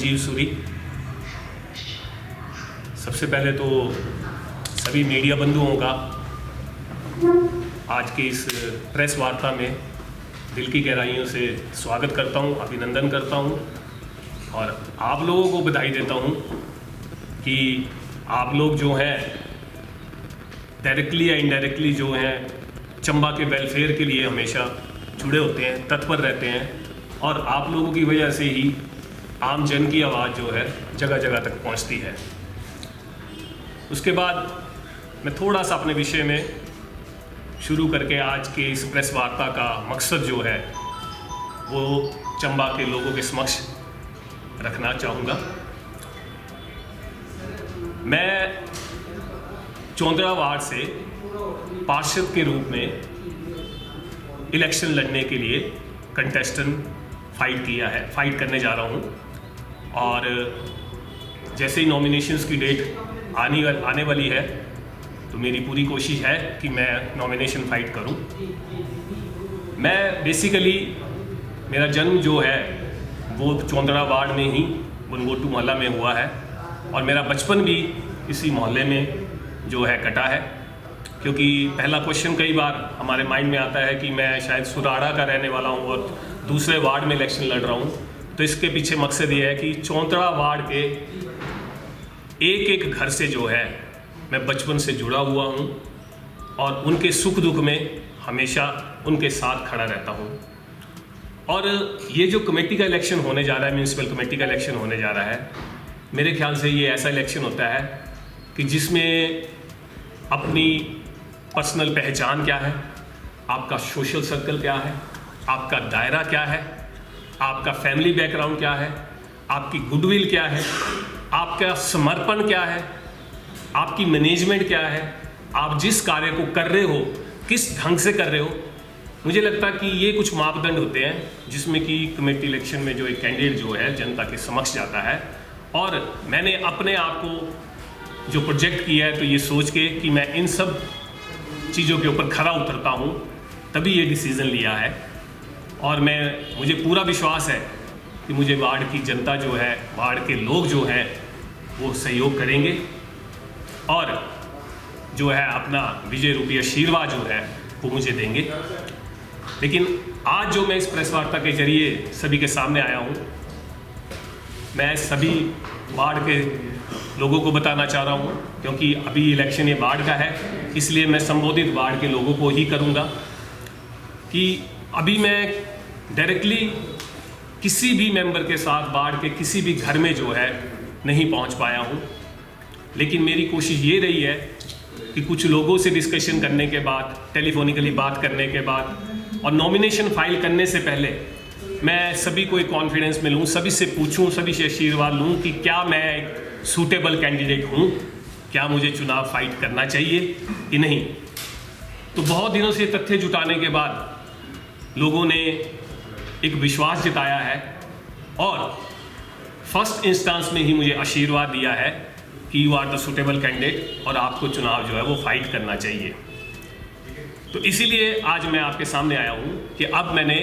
संजीव सूरी। सबसे पहले तो सभी मीडिया बंधुओं का आज के इस प्रेस वार्ता में दिल की गहराइयों से स्वागत करता हूं, अभिनंदन करता हूं और आप लोगों को बधाई देता हूं कि आप लोग जो हैं डायरेक्टली या इनडायरेक्टली जो हैं चंबा के वेलफेयर के लिए हमेशा जुड़े होते हैं, तत्पर रहते हैं और आप लोगों की वजह से ही आम जन की आवाज़ जो है जगह जगह तक पहुंचती है। उसके बाद मैं थोड़ा सा अपने विषय में शुरू करके आज के इस प्रेस वार्ता का मकसद जो है वो चंबा के लोगों के समक्ष रखना चाहूँगा। मैं चौंतरा वार्ड से पार्षद के रूप में इलेक्शन लड़ने के लिए कंटेस्टेंट फाइट करने जा रहा हूं और जैसे ही नॉमिनेशंस की डेट आने वाली है तो मेरी पूरी कोशिश है कि मैं नॉमिनेशन फाइट करूं। मैं बेसिकली मेरा जन्म जो है वो चौंतरा वार्ड में ही बनगोटू मोहल्ला में हुआ है और मेरा बचपन भी इसी मोहल्ले में जो है कटा है, क्योंकि पहला क्वेश्चन कई बार हमारे माइंड में आता है कि मैं शायद सुराड़ा का रहने वाला हूं और दूसरे वार्ड में इलेक्शन लड़ रहा हूं। तो इसके पीछे मकसद ये है कि चौंतरा वार्ड के एक एक घर से जो है मैं बचपन से जुड़ा हुआ हूं और उनके सुख दुख में हमेशा उनके साथ खड़ा रहता हूं। और ये जो कमेटी का इलेक्शन होने जा रहा है, म्यूनसिपल कमेटी का इलेक्शन होने जा रहा है, मेरे ख्याल से ये ऐसा इलेक्शन होता है कि जिसमें अपनी पर्सनल पहचान क्या है, आपका सोशल सर्कल क्या है, आपका दायरा क्या है, आपका फैमिली बैकग्राउंड क्या है, आपकी गुडविल क्या है, आपका समर्पण क्या है, आपकी मैनेजमेंट क्या है, आप जिस कार्य को कर रहे हो किस ढंग से कर रहे हो। मुझे लगता है कि ये कुछ मापदंड होते हैं जिसमें कि कमेटी इलेक्शन में जो एक कैंडिडेट जो है जनता के समक्ष जाता है। और मैंने अपने आप को जो प्रोजेक्ट किया है तो ये सोच के कि मैं इन सब चीज़ों के ऊपर खरा उतरता हूँ, तभी ये डिसीज़न लिया है। और मुझे पूरा विश्वास है कि मुझे वार्ड की जनता जो है, वार्ड के लोग जो हैं वो सहयोग करेंगे और जो है अपना विजय रूपी आशीर्वाद जो है वो मुझे देंगे। लेकिन आज जो मैं इस प्रेस वार्ता के जरिए सभी के सामने आया हूँ, मैं सभी वार्ड के लोगों को बताना चाह रहा हूँ, क्योंकि अभी इलेक्शन ये वार्ड का है, इसलिए मैं संबोधित वार्ड के लोगों को ही करूँगा कि अभी मैं डायरेक्टली किसी भी मेंबर के साथ वार्ड के किसी भी घर में जो है नहीं पहुँच पाया हूँ। लेकिन मेरी कोशिश ये रही है कि कुछ लोगों से डिस्कशन करने के बाद, टेलीफोनिकली बात करने के बाद और नॉमिनेशन फाइल करने से पहले मैं सभी को एक कॉन्फिडेंस में लूँ, सभी से पूछूँ, सभी से आशीर्वाद लूँ कि क्या मैं एक सूटेबल कैंडिडेट हूँ, क्या मुझे चुनाव फाइट करना चाहिए कि नहीं। तो बहुत दिनों से तथ्य जुटाने के बाद लोगों ने एक विश्वास जताया है और फर्स्ट इंस्टेंस में ही मुझे आशीर्वाद दिया है कि you are the suitable candidate और आपको चुनाव जो है वो फाइट करना चाहिए। तो इसीलिए आज मैं आपके सामने आया हूँ कि अब मैंने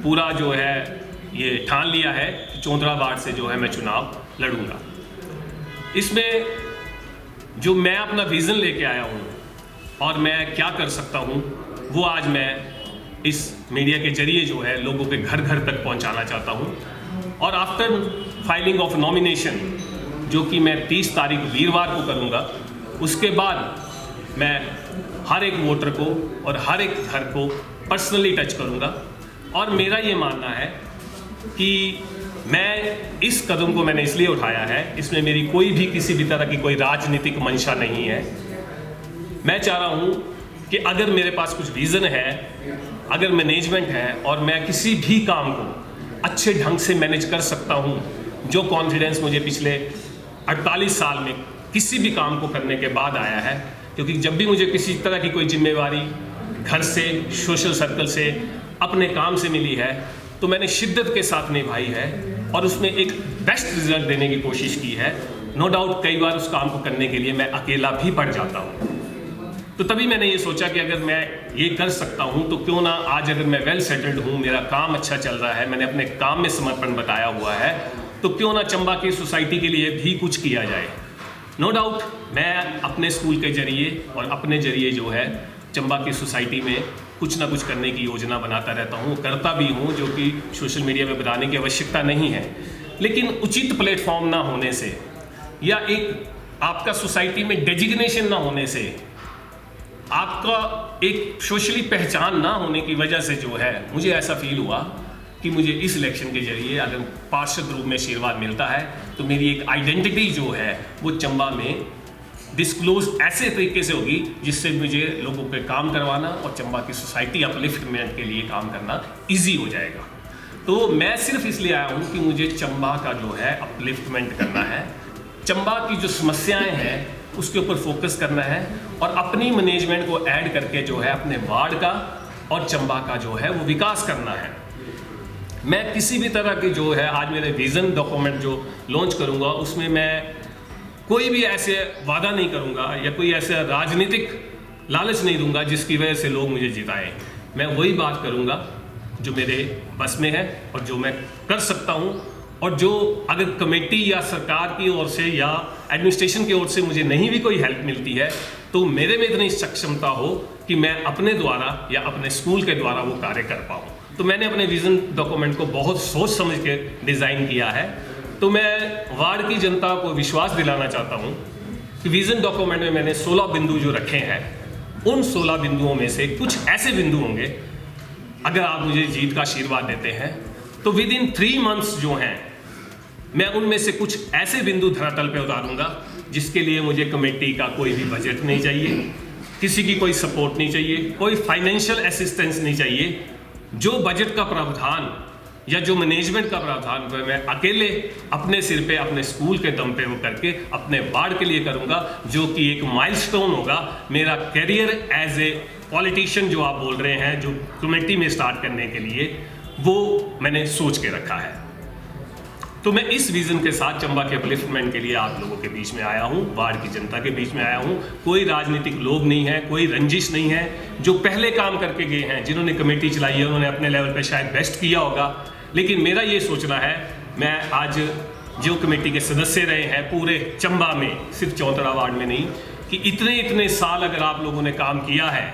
पूरा जो है ये ठान लिया है कि चौंतरा वार्ड से जो है मैं चुनाव लड़ूंगा। इसमें जो मैं अपना विज़न लेके आया हूँ और मैं क्या कर सकता हूँ वो आज मैं इस मीडिया के जरिए जो है लोगों के घर घर तक पहुँचाना चाहता हूँ। और आफ्टर फाइलिंग ऑफ नॉमिनेशन जो कि मैं 30 तारीख वीरवार को करूँगा, उसके बाद मैं हर एक वोटर को और हर एक घर को पर्सनली टच करूँगा। और मेरा ये मानना है कि मैं इस कदम को मैंने इसलिए उठाया है, इसमें मेरी कोई भी किसी भी तरह की कोई राजनीतिक मंशा नहीं है। मैं चाह रहा हूँ कि अगर मेरे पास कुछ विज़न है, अगर मैनेजमेंट है और मैं किसी भी काम को अच्छे ढंग से मैनेज कर सकता हूँ, जो कॉन्फिडेंस मुझे पिछले 48 साल में किसी भी काम को करने के बाद आया है, क्योंकि जब भी मुझे किसी तरह की कोई जिम्मेवारी घर से, सोशल सर्कल से, अपने काम से मिली है तो मैंने शिद्दत के साथ निभाई है और उसमें एक बेस्ट रिजल्ट देने की कोशिश की है। नो डाउट कई बार उस काम को करने के लिए मैं अकेला भी पड़ जाता हूँ। तो तभी मैंने ये सोचा कि अगर मैं ये कर सकता हूँ तो क्यों ना आज, अगर मैं वेल सेटल्ड हूँ, मेरा काम अच्छा चल रहा है, मैंने अपने काम में समर्पण बताया हुआ है तो क्यों ना चंबा की सोसाइटी के लिए भी कुछ किया जाए। नो डाउट मैं अपने स्कूल के जरिए और अपने जरिए जो है चंबा की सोसाइटी में कुछ ना कुछ करने की योजना बनाता रहता हूँ, करता भी हूँ, जो कि सोशल मीडिया में बताने की आवश्यकता नहीं है। लेकिन उचित प्लेटफॉर्म ना होने से या एक आपका सोसाइटी में डेजिग्नेशन ना होने से, आपका एक सोशली पहचान ना होने की वजह से जो है मुझे ऐसा फील हुआ कि मुझे इस इलेक्शन के जरिए अगर पार्षद रूप में आशीर्वाद मिलता है तो मेरी एक आइडेंटिटी जो है वो चंबा में डिस्क्लोज ऐसे तरीके से होगी जिससे मुझे लोगों पे काम करवाना और चंबा की सोसाइटी अपलिफ्टमेंट के लिए काम करना इजी हो जाएगा। तो मैं सिर्फ इसलिए आया हूँ कि मुझे चंबा का जो है अपलिफ्टमेंट करना है, चंबा की जो समस्याएं हैं उसके ऊपर फोकस करना है और अपनी मैनेजमेंट को ऐड करके जो है अपने वार्ड का और चंबा का जो है वो विकास करना है। मैं किसी भी तरह की जो है आज मेरे विजन डॉक्यूमेंट जो लॉन्च करूंगा उसमें मैं कोई भी ऐसे वादा नहीं करूंगा या कोई ऐसा राजनीतिक लालच नहीं दूंगा जिसकी वजह से लोग मुझे जिताएं। मैं वही बात करूंगा जो मेरे बस में है और जो मैं कर सकता हूं, और जो अगर कमेटी या सरकार की ओर से या एडमिनिस्ट्रेशन की ओर से मुझे नहीं भी कोई हेल्प मिलती है तो मेरे में इतनी सक्षमता हो कि मैं अपने द्वारा या अपने स्कूल के द्वारा वो कार्य कर पाऊँ। तो मैंने अपने विजन डॉक्यूमेंट को बहुत सोच समझ के डिज़ाइन किया है। तो मैं वार्ड की जनता को विश्वास दिलाना चाहता हूँ कि विजन डॉक्यूमेंट में मैंने 16 बिंदु जो रखे हैं, उन 16 बिंदुओं में से कुछ ऐसे बिंदु होंगे, अगर आप मुझे जीत का आशीर्वाद देते हैं तो विद इन 3 मंथ्स जो हैं मैं उनमें से कुछ ऐसे बिंदु धरातल पे उतारूंगा जिसके लिए मुझे कमेटी का कोई भी बजट नहीं चाहिए, किसी की कोई सपोर्ट नहीं चाहिए, कोई फाइनेंशियल असिस्टेंस नहीं चाहिए। जो बजट का प्रावधान या जो मैनेजमेंट का प्रावधान वह मैं अकेले अपने सिर पे अपने स्कूल के दम पे वो करके अपने वार्ड के लिए करूंगा, जो कि एक माइलस्टोन होगा मेरा करियर एज ए पॉलिटिशियन जो आप बोल रहे हैं, जो कमेटी में स्टार्ट करने के लिए वो मैंने सोच के रखा है। तो मैं इस विजन के साथ चंबा के अपलिफ्टमेंट के लिए आप लोगों के बीच में आया हूँ, वार्ड की जनता के बीच में आया हूँ। कोई राजनीतिक लोभ नहीं है, कोई रंजिश नहीं है। जो पहले काम करके गए हैं, जिन्होंने कमेटी चलाई है, उन्होंने अपने लेवल पे शायद बेस्ट किया होगा, लेकिन मेरा ये सोचना है, मैं आज जो कमेटी के सदस्य रहे हैं पूरे चंबा में, सिर्फ चौंतड़ा वार्ड में नहीं, कि इतने साल अगर आप लोगों ने काम किया है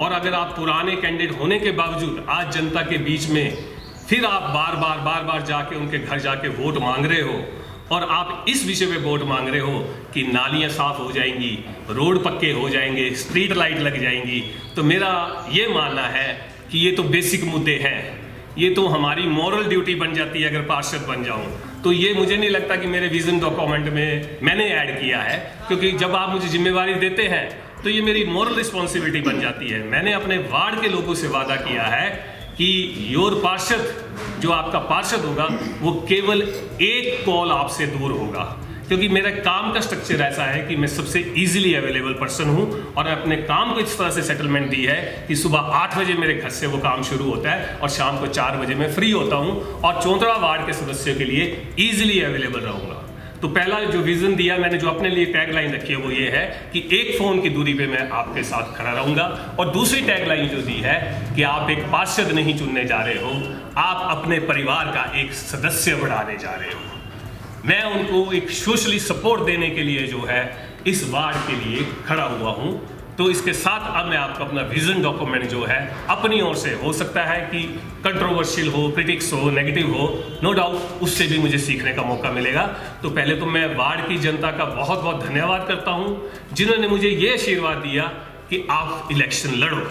और अगर आप पुराने कैंडिडेट होने के बावजूद आज जनता के बीच में फिर आप बार बार जाके उनके घर जाके वोट मांग रहे हो और आप इस विषय पे वोट मांग रहे हो कि नालियां साफ हो जाएंगी, रोड पक्के हो जाएंगे, स्ट्रीट लाइट लग जाएंगी, तो मेरा ये मानना है कि ये तो बेसिक मुद्दे हैं, ये तो हमारी मॉरल ड्यूटी बन जाती है। अगर पार्षद बन जाऊं तो ये मुझे नहीं लगता कि मेरे विजन डॉक्यूमेंट में मैंने ऐड किया है, क्योंकि जब आप मुझे जिम्मेवारी देते हैं तो ये मेरी मॉरल रिस्पॉन्सिबिलिटी बन जाती है। मैंने अपने वार्ड के लोगों से वादा किया है कि योर पार्षद, जो आपका पार्षद होगा, वो केवल एक कॉल आपसे दूर होगा, क्योंकि मेरा काम का स्ट्रक्चर ऐसा है कि मैं सबसे इजीली अवेलेबल पर्सन हूं और अपने काम को इस तरह से सेटलमेंट दी है कि सुबह 8 बजे मेरे घर से वो काम शुरू होता है और शाम को 4 बजे मैं फ्री होता हूं और चौंतड़ा वार्ड के सदस्यों के लिए ईजिली अवेलेबल रहूंगा। तो पहला जो विजन दिया मैंने, जो अपने लिए टैगलाइन रखी है, वो ये है कि एक फोन की दूरी पे मैं आपके साथ खड़ा रहूंगा। और दूसरी टैगलाइन जो दी है कि आप एक पार्षद नहीं चुनने जा रहे हो, आप अपने परिवार का एक सदस्य बढ़ाने जा रहे हो। मैं उनको एक सोशली सपोर्ट देने के लिए जो है इस वार्ड के लिए खड़ा हुआ हूं। तो इसके साथ अब मैं आपको अपना विजन डॉक्यूमेंट जो है अपनी ओर से, हो सकता है कि कंट्रोवर्शियल हो, क्रिटिक्स हो, नेगेटिव हो, नो डाउट उससे भी मुझे सीखने का मौका मिलेगा। तो पहले तो मैं वार्ड की जनता का बहुत बहुत धन्यवाद करता हूं जिन्होंने मुझे ये आशीर्वाद दिया कि आप इलेक्शन लड़ो,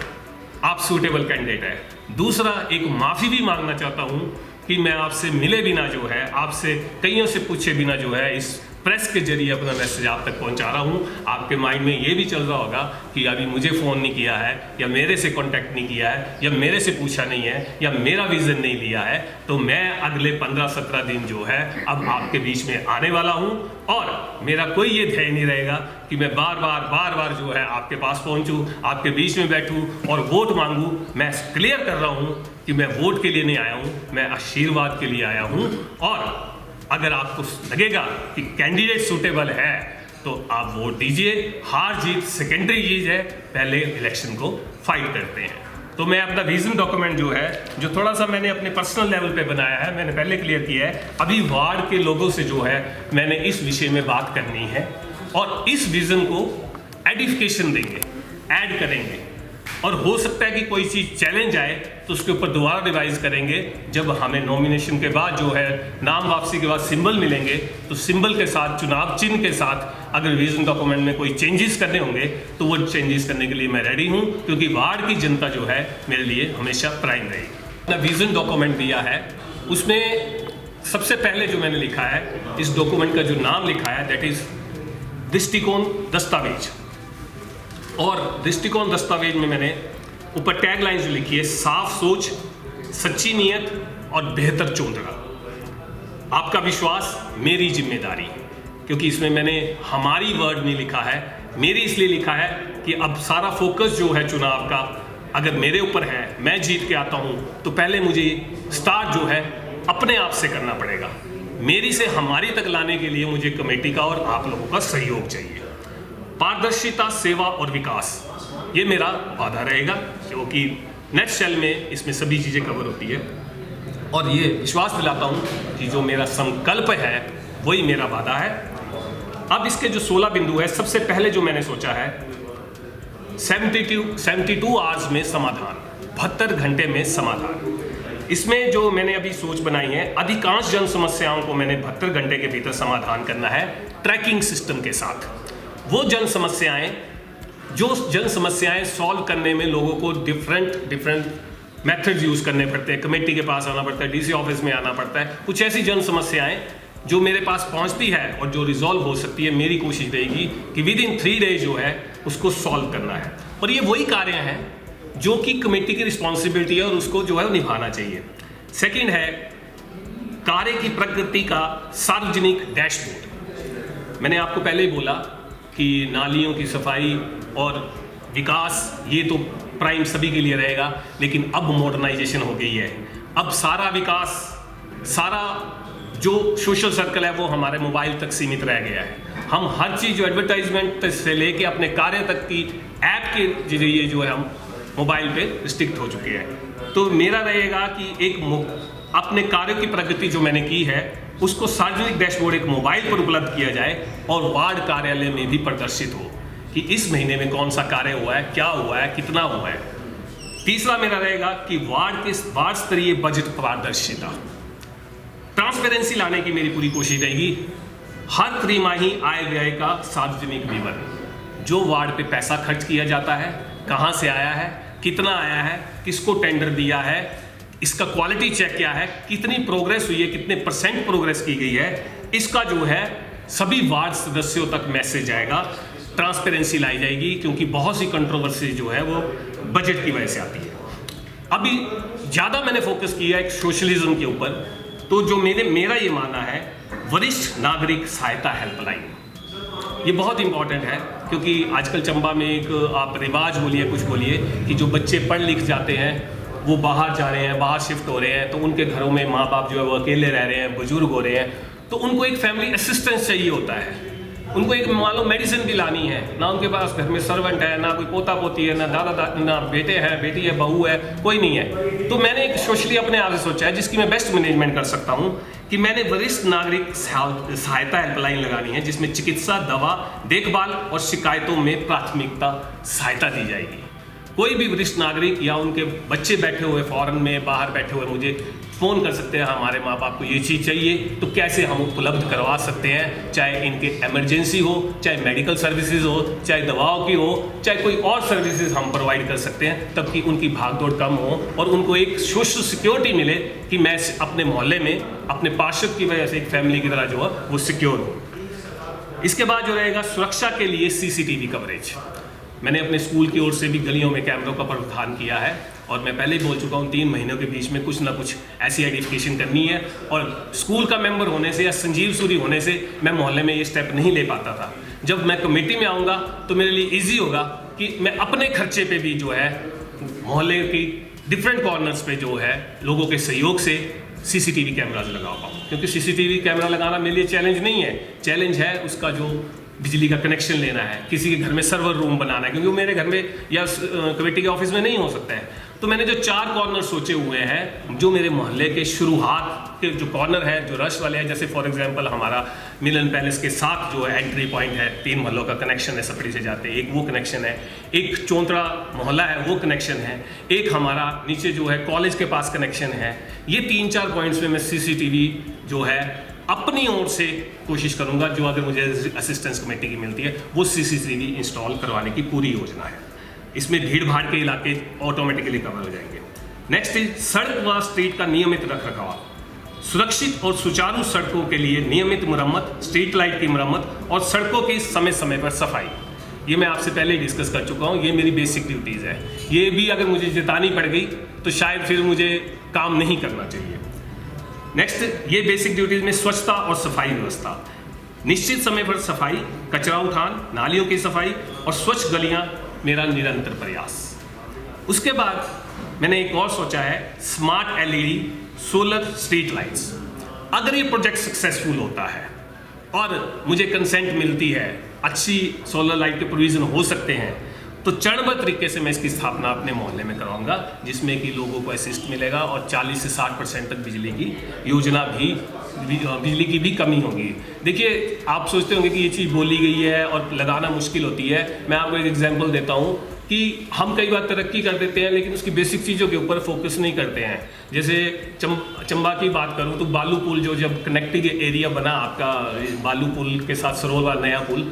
आप सूटेबल कैंडिडेट है। दूसरा, एक माफ़ी भी मांगना चाहता हूं कि मैं आपसे मिले बिना जो है, आपसे कईयों से पूछे बिना जो है इस प्रेस के जरिए अपना मैसेज आप तक पहुंचा रहा हूं। आपके माइंड में ये भी चल रहा होगा कि अभी मुझे फ़ोन नहीं किया है, या मेरे से कांटेक्ट नहीं किया है, या मेरे से पूछा नहीं है, या मेरा विज़न नहीं लिया है। तो मैं अगले 15-17 दिन जो है अब आपके बीच में आने वाला हूं और मेरा कोई ये ध्येय नहीं रहेगा कि मैं बार बार जो है आपके पास पहुंचूं, आपके बीच में बैठूं और वोट मांगूं। मैं क्लियर कर रहा हूं कि मैं वोट के लिए नहीं आया हूं, मैं आशीर्वाद के लिए आया हूं। और अगर आपको लगेगा कि कैंडिडेट सूटेबल है तो आप वोट दीजिए। हार जीत सेकेंडरी चीज है, पहले इलेक्शन को फाइट करते हैं। तो मैं अपना विजन डॉक्यूमेंट जो है, जो थोड़ा सा मैंने अपने पर्सनल लेवल पे बनाया है, मैंने पहले क्लियर किया है, अभी वार्ड के लोगों से जो है मैंने इस विषय में बात करनी है और इस विजन को एडिफिकेशन देंगे, ऐड करेंगे, और हो सकता है कि कोई चीज़ चैलेंज आए तो उसके ऊपर दोबारा रिवाइज करेंगे। जब हमें नॉमिनेशन के बाद जो है नाम वापसी के बाद सिंबल मिलेंगे, तो सिंबल के साथ, चुनाव चिन्ह के साथ अगर विजन डॉक्यूमेंट में कोई चेंजेस करने होंगे तो वो चेंजेस करने के लिए मैं रेडी हूँ, क्योंकि वार्ड की जनता जो है मेरे लिए हमेशा प्राइम रहेगी। अपना विजन डॉक्यूमेंट दिया है, उसमें सबसे पहले जो मैंने लिखा है, इस डॉक्यूमेंट का जो नाम लिखा है दैट इज दृष्टिकोण दस्तावेज। और दृष्टिकोण दस्तावेज में मैंने ऊपर टैगलाइन जो लिखी है, साफ सोच, सच्ची नीयत और बेहतर चुनाव, आपका विश्वास मेरी जिम्मेदारी। क्योंकि इसमें मैंने हमारी वर्ड नहीं लिखा है, मेरी इसलिए लिखा है कि अब सारा फोकस जो है चुनाव का अगर मेरे ऊपर है, मैं जीत के आता हूं, तो पहले मुझे स्टार्ट जो है अपने आप से करना पड़ेगा। मेरी से हमारी तक लाने के लिए मुझे कमेटी का और आप लोगों का सहयोग चाहिए। पारदर्शिता, सेवा और विकास, ये मेरा वादा रहेगा, क्योंकि नेक्स्ट सेल में इसमें सभी चीज़ें कवर होती है। और ये विश्वास दिलाता हूँ कि जो मेरा संकल्प है वही मेरा वादा है। अब इसके जो 16 बिंदु है, सबसे पहले जो मैंने सोचा है 72 आवर्स में समाधान, 72 घंटे में समाधान। इसमें जो मैंने अभी सोच बनाई है, अधिकांश जन समस्याओं को मैंने 72 घंटे के भीतर समाधान करना है ट्रैकिंग सिस्टम के साथ। वो जन समस्याएं सॉल्व करने में लोगों को डिफरेंट मेथड्स यूज करने पड़ते हैं, कमेटी के पास आना पड़ता है, डीसी ऑफिस में आना पड़ता है। कुछ ऐसी जन समस्याएं जो मेरे पास पहुंचती है और जो रिजॉल्व हो सकती है, मेरी कोशिश रहेगी कि विद इन 3 डेज जो है उसको सॉल्व करना है। और ये वही कार्य हैं जो कि कमेटी की रिस्पॉन्सिबिलिटी है और उसको जो है निभाना चाहिए। सेकेंड है कार्य की प्रगति का सार्वजनिक डैशबोर्ड। मैंने आपको पहले ही बोला कि नालियों की सफाई और विकास ये तो प्राइम सभी के लिए रहेगा, लेकिन अब मॉडर्नाइजेशन हो गई है। अब सारा विकास, सारा जो सोशल सर्कल है वो हमारे मोबाइल तक सीमित रह गया है। हम हर चीज़ जो एडवर्टाइजमेंट से लेके अपने कार्य तक की ऐप के जरिए जो है हम मोबाइल पे रिस्ट्रिक्ट हो चुके हैं। तो मेरा रहेगा कि एक अपने कार्य की प्रगति जो मैंने की है उसको सार्वजनिक डैशबोर्ड एक मोबाइल पर उपलब्ध किया जाए और वार्ड कार्यालय में भी प्रदर्शित हो कि इस महीने में कौन सा कार्य हुआ है, क्या हुआ है, कितना हुआ है। तीसरा मेरा रहेगा कि वार्ड स्तरीय बजट पारदर्शिता, ट्रांसपेरेंसी लाने की मेरी पूरी कोशिश रहेगी। हर त्रिमाही आय व्यय का सार्वजनिक विवरण, जो वार्ड पे पैसा खर्च किया जाता है, कहाँ से आया है, कितना आया है, किसको टेंडर दिया है, इसका क्वालिटी चेक क्या है, कितनी प्रोग्रेस हुई है, कितने % प्रोग्रेस की गई है, इसका जो है सभी वार्ड सदस्यों तक मैसेज आएगा, ट्रांसपेरेंसी लाई जाएगी। क्योंकि बहुत सी कंट्रोवर्सी जो है वो बजट की वजह से आती है। अभी ज़्यादा मैंने फोकस किया एक सोशलिज्म के ऊपर, तो जो मेरा ये मानना है वरिष्ठ नागरिक सहायता हेल्पलाइन, ये बहुत इंपॉर्टेंट है। क्योंकि आजकल चंबा में एक आप रिवाज बोलिए, कुछ बोलिए, कि जो बच्चे पढ़ लिख जाते हैं वो बाहर जा रहे हैं, बाहर शिफ्ट हो रहे हैं, तो उनके घरों में माँ बाप जो है वो अकेले रह रहे हैं, बुजुर्ग हो रहे हैं, तो उनको एक फैमिली असिस्टेंस चाहिए होता है। उनको एक मान लो मेडिसिन भी लानी है, ना उनके पास घर में सर्वेंट है, ना कोई पोता पोती है, ना दादा ना बेटे हैं, बेटी है, बहू है, कोई नहीं है। तो मैंने एक सोशली अपने आप से सोचा है जिसकी मैं बेस्ट मैनेजमेंट कर सकता हूँ कि मैंने वरिष्ठ नागरिक सहायता हेल्पलाइन लगानी है, जिसमें चिकित्सा, दवा, देखभाल और शिकायतों में प्राथमिकता सहायता दी जाएगी। कोई भी वरिष्ठ नागरिक या उनके बच्चे बैठे हुए फॉरेन में, बाहर बैठे हुए मुझे फ़ोन कर सकते हैं, हमारे माँ बाप को ये चीज़ चाहिए, तो कैसे हम उपलब्ध करवा सकते हैं, चाहे इनके इमरजेंसी हो, चाहे मेडिकल सर्विसेज हो, चाहे दवाओं की हो, चाहे कोई और सर्विसेज हम प्रोवाइड कर सकते हैं, तब कि उनकी भागदौड़ कम हो और उनको एक सोशल सिक्योरिटी मिले कि मैं अपने मोहल्ले में अपने पार्षद की वजह से एक फैमिली की तरह जो है वो सिक्योर हो। इसके बाद जो रहेगा सुरक्षा के लिए CCTV कवरेज। मैंने अपने स्कूल की ओर से भी गलियों में कैमरों का प्रावधान किया है और मैं पहले ही बोल चुका हूँ 3 महीनों के बीच में कुछ ना कुछ ऐसी आइडेंटिफिकेशन करनी है। और स्कूल का मेंबर होने से या संजीव सूरी होने से मैं मोहल्ले में ये स्टेप नहीं ले पाता था। जब मैं कमेटी में आऊँगा तो मेरे लिए ईजी होगा कि मैं अपने खर्चे पे भी जो है मोहल्ले की डिफरेंट कॉर्नर्स पे जो है लोगों के सहयोग से CCTV कैमराज लगा पाऊँ। क्योंकि CCTV कैमरा लगाना मेरे लिए चैलेंज नहीं है, चैलेंज है उसका जो बिजली का कनेक्शन लेना है, किसी के घर में सर्वर रूम बनाना है, क्योंकि वो मेरे घर में या कमेटी के ऑफिस में नहीं हो सकता है। तो मैंने जो 4 कॉर्नर सोचे हुए हैं, जो मेरे मोहल्ले के शुरुआत के जो कॉर्नर है, जो रश वाले हैं, जैसे फॉर एग्जांपल हमारा मिलन पैलेस के साथ जो है एंट्री पॉइंट है, 3 मोहल्लों का कनेक्शन है, सपड़ी से जाते हैं, एक वो कनेक्शन है, एक चौंतरा मोहल्ला है वो कनेक्शन है, एक हमारा नीचे जो है कॉलेज के पास कनेक्शन है। ये 3-4 पॉइंट्स में मैं CCTV जो है अपनी ओर से कोशिश करूंगा, जो अगर मुझे असिस्टेंस कमेटी की मिलती है, वो CCTV इंस्टॉल करवाने की पूरी योजना है। इसमें भीड़ भाड़ के इलाके ऑटोमेटिकली कवर हो जाएंगे। नेक्स्ट इज सड़क व स्ट्रीट का नियमित रखरखाव, सुरक्षित और सुचारू सड़कों के लिए नियमित मरम्मत, स्ट्रीट लाइट की मरम्मत और सड़कों की समय समय पर सफाई। ये मैं आपसे पहले ही डिस्कस कर चुका हूँ, ये मेरी बेसिक ड्यूटीज़ है। ये भी अगर मुझे जतानी पड़ गई तो शायद फिर मुझे काम नहीं करना चाहिए। नेक्स्ट, ये बेसिक ड्यूटीज में स्वच्छता और सफाई व्यवस्था, निश्चित समय पर सफाई, कचरा उठान, नालियों की सफाई और स्वच्छ गलियां मेरा निरंतर प्रयास। उसके बाद मैंने एक और सोचा है, smart LED solar street lights. अगर ये प्रोजेक्ट सक्सेसफुल होता है और मुझे कंसेंट मिलती है, अच्छी सोलर लाइट के प्रोविजन हो सकते हैं, तो चरणबद्ध तरीके से मैं इसकी स्थापना अपने मोहल्ले में कराऊंगा, जिसमें कि लोगों को असिस्ट मिलेगा और 40 से 60% तक बिजली की योजना भी, बिजली की भी कमी होगी। देखिए, आप सोचते होंगे कि ये चीज़ बोली गई है और लगाना मुश्किल होती है। मैं आपको एक एग्जांपल देता हूँ कि हम कई बार तरक्की कर देते हैं लेकिन उसकी बेसिक चीज़ों के ऊपर फोकस नहीं करते हैं। जैसे चंबा की बात करूँ तो बालू पुल जो जब कनेक्टिंग एरिया बना आपका, बालू पुल के साथ सरोवर वाला नया पुल,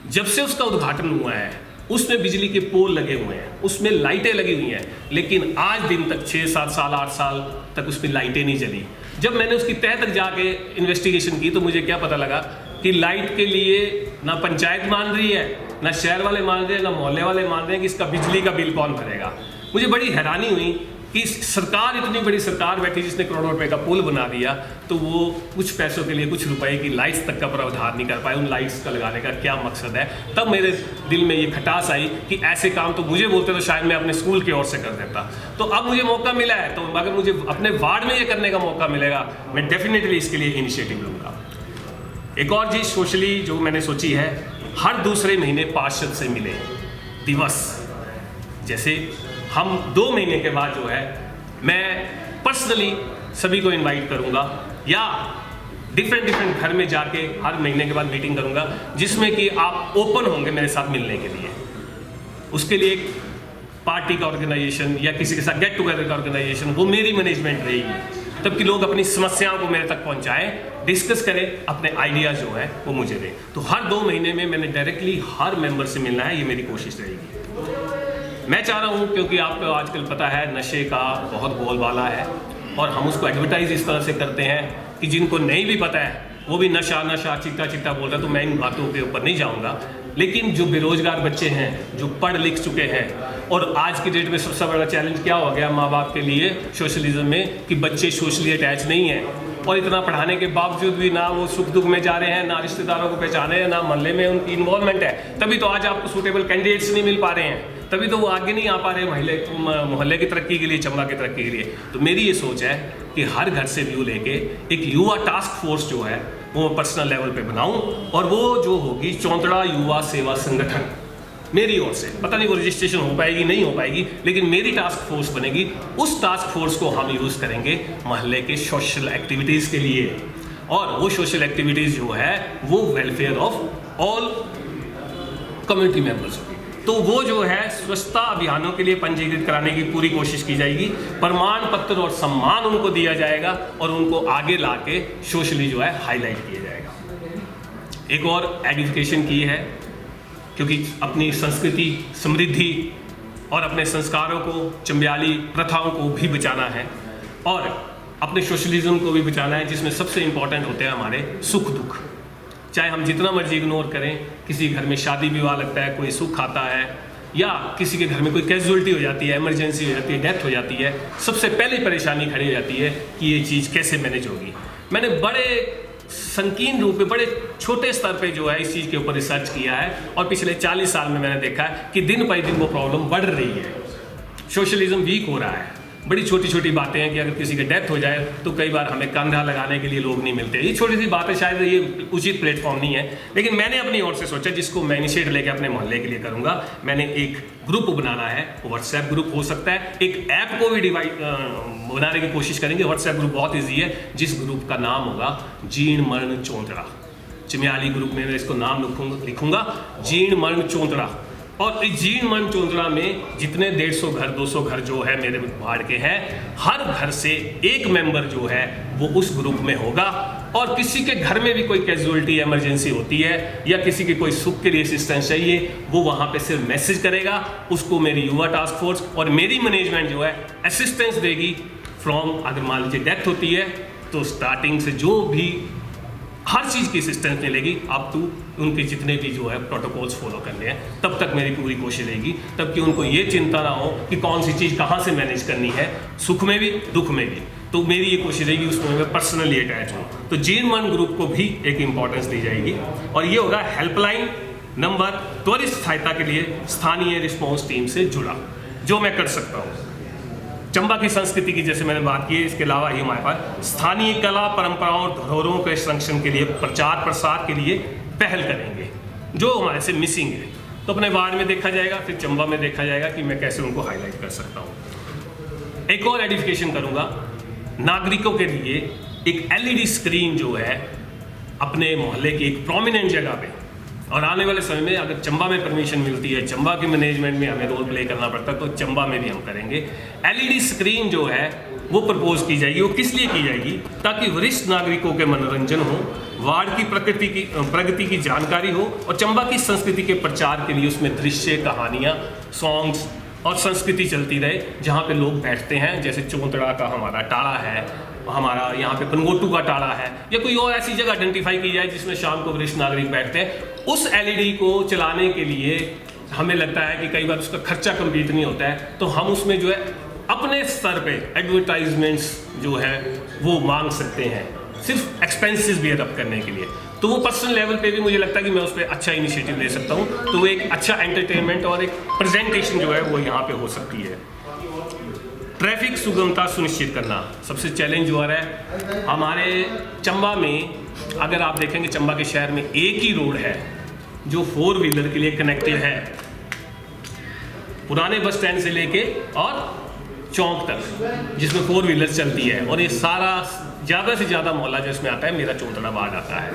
जब से उसका उद्घाटन हुआ है उसमें बिजली के पोल लगे हुए हैं, उसमें लाइटें लगी हुई हैं, लेकिन आज दिन तक 6-7 साल 8 साल तक उसमें लाइटें नहीं जली। जब मैंने उसकी तह तक जाके इन्वेस्टिगेशन की तो मुझे क्या पता लगा कि लाइट के लिए ना पंचायत मान रही है, ना शहर वाले मान रहे हैं, ना मोहल्ले वाले मान रहे हैं कि इसका बिजली का बिल कौन भरेगा। मुझे बड़ी हैरानी हुई कि सरकार, इतनी बड़ी सरकार बैठी जिसने करोड़ों रुपए का पुल बना दिया, तो वो कुछ पैसों के लिए कुछ रुपए की लाइट्स तक का प्रावधान नहीं कर पाए। उन लाइट्स का लगाने का क्या मकसद है? तब मेरे दिल में ये खटास आई कि ऐसे काम तो मुझे बोलते तो शायद मैं अपने स्कूल की ओर से कर देता। तो अब मुझे मौका मिला है, तो अगर मुझे अपने वार्ड में ये करने का मौका मिलेगा, मैं डेफिनेटली इसके लिए इनिशिएटिव लूँगा। एक और चीज़ सोशली जो मैंने सोची है, हर दूसरे महीने पार्षद से मिले दिवस, जैसे हम 2 महीने के बाद जो है मैं पर्सनली सभी को इनवाइट करूंगा या डिफरेंट घर में जाके हर महीने के बाद मीटिंग करूंगा, जिसमें कि आप ओपन होंगे मेरे साथ मिलने के लिए। उसके लिए एक पार्टी का ऑर्गेनाइजेशन या किसी के साथ गेट टुगेदर का ऑर्गेनाइजेशन, वो मेरी मैनेजमेंट रहेगी, तब कि लोग अपनी समस्याओं को मेरे तक पहुंचाएं, डिस्कस करें, अपने आइडियाज़ जो है वो मुझे दें। तो हर 2 महीने में मैंने डायरेक्टली हर मेंबर से मिलना है, ये मेरी कोशिश रहेगी। मैं चाह रहा हूँ, क्योंकि आपको आजकल पता है नशे का बहुत बोलबाला है और हम उसको एडवर्टाइज इस तरह से करते हैं कि जिनको नहीं भी पता है वो भी नशा नशा चिट्टा चिट्टा बोल रहा है, तो मैं इन बातों के ऊपर नहीं जाऊँगा। लेकिन जो बेरोजगार बच्चे हैं, जो पढ़ लिख चुके हैं, और आज की डेट में सबसे बड़ा चैलेंज क्या हो गया माँ बाप के लिए सोशलिज्म में, कि बच्चे सोशली अटैच नहीं हैं और इतना पढ़ाने के बावजूद भी ना वो सुख दुख में जा रहे हैं, ना रिश्तेदारों को पहचाने हैं, ना मोहल्ले में उनकी इन्वॉल्वमेंट है। तभी तो आज आपको सूटेबल कैंडिडेट्स नहीं मिल पा रहे हैं, तभी तो वो आगे नहीं आ पा रहे मोहल्ले की तरक्की के लिए, चंबा की तरक्की के लिए। तो मेरी ये सोच है कि हर घर से व्यू लेके एक युवा टास्क फोर्स जो है वो पर्सनल लेवल पे बनाऊं, और वो जो होगी चौंतड़ा युवा सेवा संगठन मेरी ओर से। पता नहीं वो रजिस्ट्रेशन हो पाएगी नहीं हो पाएगी, लेकिन मेरी टास्क फोर्स बनेगी। उस टास्क फोर्स को हम यूज़ करेंगे मोहल्ले के सोशल एक्टिविटीज़ के लिए, और वो सोशल एक्टिविटीज़ जो है वो welfare of all community members होगी। तो वो जो है स्वच्छता अभियानों के लिए पंजीकृत कराने की पूरी कोशिश की जाएगी, प्रमाण पत्र और सम्मान उनको दिया जाएगा और उनको आगे लाके सोशली जो है हाईलाइट किया जाएगा। एक और एडिफिकेशन की है, क्योंकि अपनी संस्कृति समृद्धि और अपने संस्कारों को, चंबियाली प्रथाओं को भी बचाना है और अपने सोशलिज्म को भी बचाना है, जिसमें सबसे इम्पॉर्टेंट होते हैं हमारे सुख दुख। चाहे हम जितना मर्जी इग्नोर करें, किसी घर में शादी विवाह लगता है, कोई सुख आता है, या किसी के घर में कोई कैजुअलिटी हो जाती है, इमरजेंसी हो जाती है, डेथ हो जाती है, सबसे पहले परेशानी खड़ी हो जाती है कि ये चीज़ कैसे मैनेज होगी। मैंने बड़े संकीर्ण रूप में, बड़े छोटे स्तर पे जो है इस चीज़ के ऊपर रिसर्च किया है, और पिछले 40 साल में मैंने देखा है कि दिन पर दिन वो प्रॉब्लम बढ़ रही है, सोशलिज्म वीक हो रहा है। बड़ी छोटी छोटी बातें हैं कि अगर किसी की डेथ हो जाए तो कई बार हमें कंधा लगाने के लिए लोग नहीं मिलते। ये छोटी सी बातें, शायद ये उचित प्लेटफॉर्म नहीं है, लेकिन मैंने अपनी ओर से सोचा जिसको मैं इनिशिएट लेके अपने मोहल्ले के लिए करूँगा। मैंने एक ग्रुप बनाना है, व्हाट्सएप ग्रुप हो सकता है, एक ऐप को भी बनाने की कोशिश करेंगे। व्हाट्सएप ग्रुप बहुत ईजी है, जिस ग्रुप का नाम होगा जीण मरण चौंतड़ा। चिमियाली ग्रुप में मैं इसको नाम लिखूंगा जीण मरण चौंतड़ा। और इस जीण मरण चौंतड़ा में जितने 150 घर 200 घर जो है मेरे वार्ड के हैं, हर घर से एक मेंबर जो है वो उस ग्रुप में होगा। और किसी के घर में भी कोई कैजुअलिटी इमरजेंसी होती है या किसी की कोई सुख के लिए असिस्टेंस चाहिए, वो वहाँ पे सिर्फ मैसेज करेगा, उसको मेरी युवा टास्क फोर्स और मेरी मैनेजमेंट जो है असिस्टेंस देगी। फ्रॉम अगर मान लीजिए डेथ होती है तो स्टार्टिंग से जो भी हर चीज़ की असिस्टेंस मिलेगी, अप टू उनके जितने भी जो है प्रोटोकॉल्स फॉलो करने हैं, तब तक मेरी पूरी कोशिश रहेगी, तब कि उनको ये चिंता ना हो कि कौन सी चीज़ कहाँ से मैनेज करनी है, सुख में भी दुख में भी। तो मेरी ये कोशिश रहेगी उसमें मैं पर्सनली अटैच हूँ। तो जीण मरण ग्रुप को भी एक इंपॉर्टेंस दी जाएगी। और ये होगा हेल्पलाइन नंबर त्वरित सहायता के लिए स्थानीय रिस्पॉन्स टीम से जुड़ा, जो मैं कर सकता हूँ। चंबा की संस्कृति की जैसे मैंने बात की है, इसके अलावा ही हमारे पास स्थानीय कला परंपराओं और धरोहरों के संरक्षण के लिए प्रचार प्रसार के लिए पहल करेंगे, जो हमारे से मिसिंग है। तो अपने वार्ड में देखा जाएगा, फिर चंबा में देखा जाएगा कि मैं कैसे उनको हाईलाइट कर सकता हूँ। एक और एडिफिकेशन करूँगा, नागरिकों के लिए एक LED स्क्रीन जो है अपने मोहल्ले की एक प्रोमिनेंट जगह पे, और आने वाले समय में अगर चंबा में परमिशन मिलती है, चंबा के मैनेजमेंट में हमें रोल प्ले करना पड़ता है, तो चंबा में भी हम करेंगे। LED स्क्रीन जो है वो प्रपोज की जाएगी। वो किस लिए की जाएगी? ताकि वरिष्ठ नागरिकों के मनोरंजन हो, वार्ड की प्रगति की जानकारी हो, और चंबा की संस्कृति के प्रचार के लिए उसमें दृश्य, कहानियाँ, सॉन्ग्स और संस्कृति चलती रहे, जहाँ पे लोग बैठते हैं। जैसे चौंतड़ा का हमारा टाला है, हमारा यहाँ पे पनगोटू का टाला है, या कोई और ऐसी जगह आइडेंटिफाई की जाए जिसमें शाम को वरिष्ठ नागरिक बैठते हैं। उस LED को चलाने के लिए हमें लगता है कि कई बार उसका खर्चा कंप्लीट नहीं होता है, तो हम उसमें जो है अपने स्तर पे एडवर्टाइजमेंट्स जो है वो मांग सकते हैं, सिर्फ एक्सपेंसेस बियर अप करने के लिए। तो वो पर्सनल लेवल पे भी मुझे लगता है कि मैं उस पर अच्छा इनिशिएटिव ले सकता हूँ। तो एक अच्छा एंटरटेनमेंट और एक प्रेजेंटेशन जो है वो यहाँ पे हो सकती है। ट्रैफिक सुगमता सुनिश्चित करना सबसे चैलेंज जो आ रहा है हमारे चंबा में। अगर आप देखेंगे चंबा के शहर में एक ही रोड है जो 4 व्हीलर के लिए कनेक्टेड है, पुराने बस स्टैंड से लेके और चौक तक, जिसमें 4 व्हीलर चलती है। और ये सारा ज़्यादा से ज़्यादा मोहल्ला जो इसमें आता है मेरा चौंतड़ा वार्ड आता है।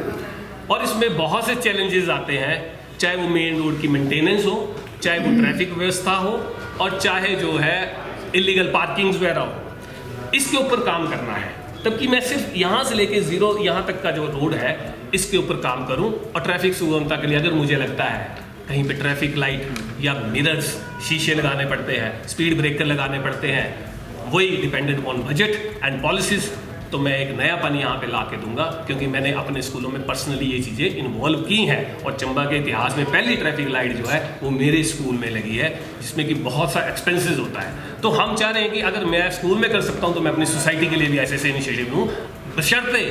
और इसमें बहुत से चैलेंजेस आते हैं, चाहे वो मेन रोड की मेंटेनेंस हो, चाहे वो ट्रैफिक व्यवस्था हो, और चाहे जो है इलीगल पार्किंग्स वगैरह हो। इसके ऊपर काम करना है, तब कि मैं सिर्फ यहाँ से लेके 0 यहाँ तक का जो रोड है इसके ऊपर काम करूँ। और ट्रैफिक सुगमता के लिए अगर मुझे लगता है कहीं पे ट्रैफिक लाइट या मिरर्स, शीशे लगाने पड़ते हैं, स्पीड ब्रेकर लगाने पड़ते हैं, वही dependent on budget and policies, तो मैं एक नयापन यहाँ पे ला के दूंगा। क्योंकि मैंने अपने स्कूलों में पर्सनली ये चीज़ें इन्वॉल्व की हैं, और चंबा के इतिहास में पहली ट्रैफिक लाइट जो है वो मेरे स्कूल में लगी है, जिसमें कि बहुत सा एक्सपेंसेस होता है। तो हम चाह रहे हैं कि अगर मैं स्कूल में कर सकता हूँ तो मैं अपनी सोसाइटी के लिए भी ऐसे इनिशिएटिव लूँ, बशर्ते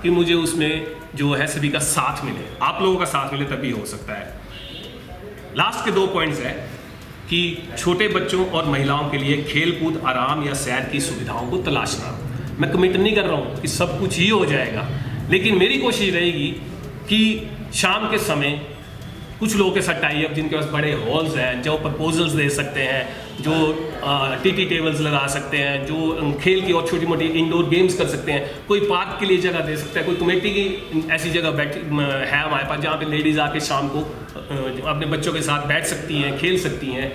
कि मुझे उसमें जो है सभी का साथ मिले, आप लोगों का साथ मिले, तभी हो सकता है। लास्ट के 2 पॉइंट्स है कि छोटे बच्चों और महिलाओं के लिए खेलकूद, आराम या सैर की सुविधाओं को तलाशना। मैं कमिट नहीं कर रहा हूँ कि सब कुछ ही हो जाएगा, लेकिन मेरी कोशिश रहेगी कि शाम के समय कुछ लोगों के साथ टाई अप, जिनके पास बड़े हॉल्स हैं, जो प्रपोजल्स दे सकते हैं, जो टी टेबल्स लगा सकते हैं, जो खेल की और छोटी मोटी इंडोर गेम्स कर सकते हैं, कोई पार्क के लिए जगह दे सकता है, कोई कमेटी की ऐसी जगह है हमारे पास जहाँ पे लेडीज़ आके शाम को अपने बच्चों के साथ बैठ सकती हैं, खेल सकती हैं।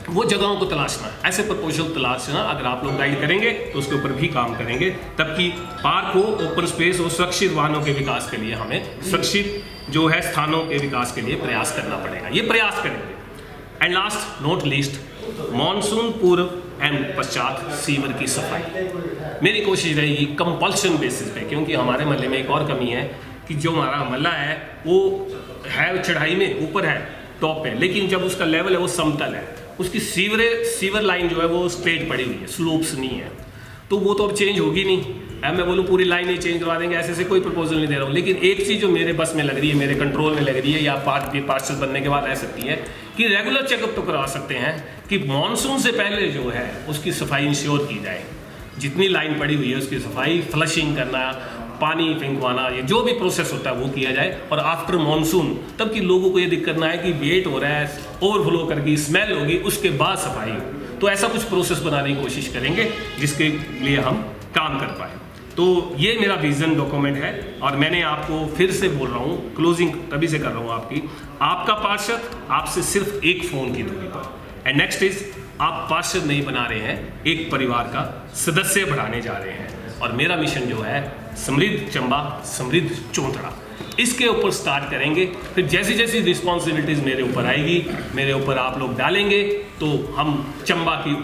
वो जगहों को तलाशना, ऐसे प्रपोजल तलाशना, अगर आप लोग गाइड करेंगे तो उसके ऊपर भी काम करेंगे, तब कि पार्क हो, ओपन स्पेस हो, सुरक्षित वाहनों के विकास के लिए हमें सुरक्षित जो है स्थानों के विकास के लिए प्रयास करना पड़ेगा। ये प्रयास करेंगे। And last not least, monsoon पूर्व एंड पश्चात सीवर की सफाई मेरी कोशिश रहेगी कंपल्शन बेसिस पे, क्योंकि हमारे मोहल्ले में एक और कमी है कि जो हमारा मोहल्ला है वो है चढ़ाई में, ऊपर है टॉप पे, लेकिन जब उसका लेवल है वो समतल है, उसकी सीवर लाइन जो है वो स्ट्रेट पड़ी हुई है, स्लोप्स नहीं है। तो वो तो अब चेंज होगी नहीं। अब मैं बोलूँ पूरी लाइन ही चेंज करवा देंगे, ऐसे कोई प्रपोजल नहीं दे रहा हूँ, लेकिन एक चीज़ जो मेरे बस में लग रही है, मेरे कंट्रोल में लग रही है, या पार्षद बनने के बाद रह सकती है, कि रेगुलर चेकअप तो करवा सकते हैं कि मॉनसून से पहले जो है उसकी सफाई इंश्योर की जाए। जितनी लाइन पड़ी हुई है उसकी सफाई, फ्लशिंग करना, पानी फेंकवाना, ये जो भी प्रोसेस होता है वो किया जाए। और आफ्टर मॉनसून तब कि लोगों को ये दिक्कत ना है कि वेट हो रहा है, ओवरफ्लो करके स्मेल होगी, उसके बाद सफाई हो। तो ऐसा कुछ प्रोसेस बनाने की कोशिश करेंगे जिसके लिए हम काम कर पाए। तो ये मेरा विजन डॉक्यूमेंट है और मैंने आपको फिर से बोल रहा हूँ, क्लोजिंग तभी से कर रहा हूँ आपका पार्षद आपसे सिर्फ एक फ़ोन की दूरी पर। एंड नेक्स्ट इज, आप पार्षद नहीं बना रहे हैं, एक परिवार का सदस्य बढ़ाने जा रहे हैं। और मेरा मिशन जो है समृद्ध चंबा, समृद्ध चौंतड़ा, इसके ऊपर स्टार्ट करेंगे। फिर जैसी जैसी रिस्पॉन्सिबिलिटीज़ मेरे ऊपर आएगी, मेरे ऊपर आप लोग डालेंगे, तो हम चंबा की